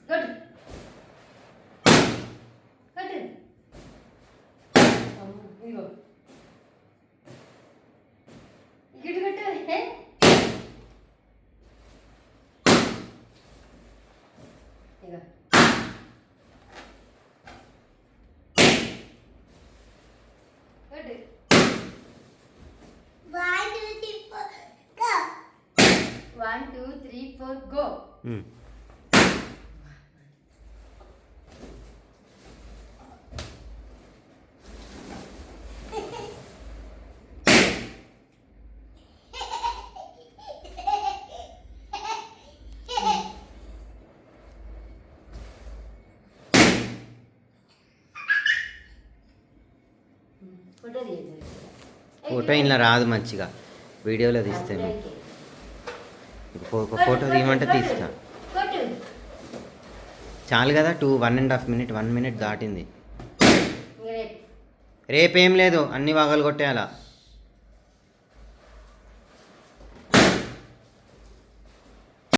కొట్టు కొట్టు ఇగో ఇక్కడ కొట్టు హే ఇగో కొట్టు 1 2 3 4 go. ఫోటో ఇలా రాదు మంచిగా, వీడియోలో తీస్తాను. ఒక ఫోటో తీయమంటే తీస్తా. చాలు కదా, 1.5 minute 1 minute దాటింది. రేపేం లేదు, అన్ని వాగలు కొట్టేయాలా.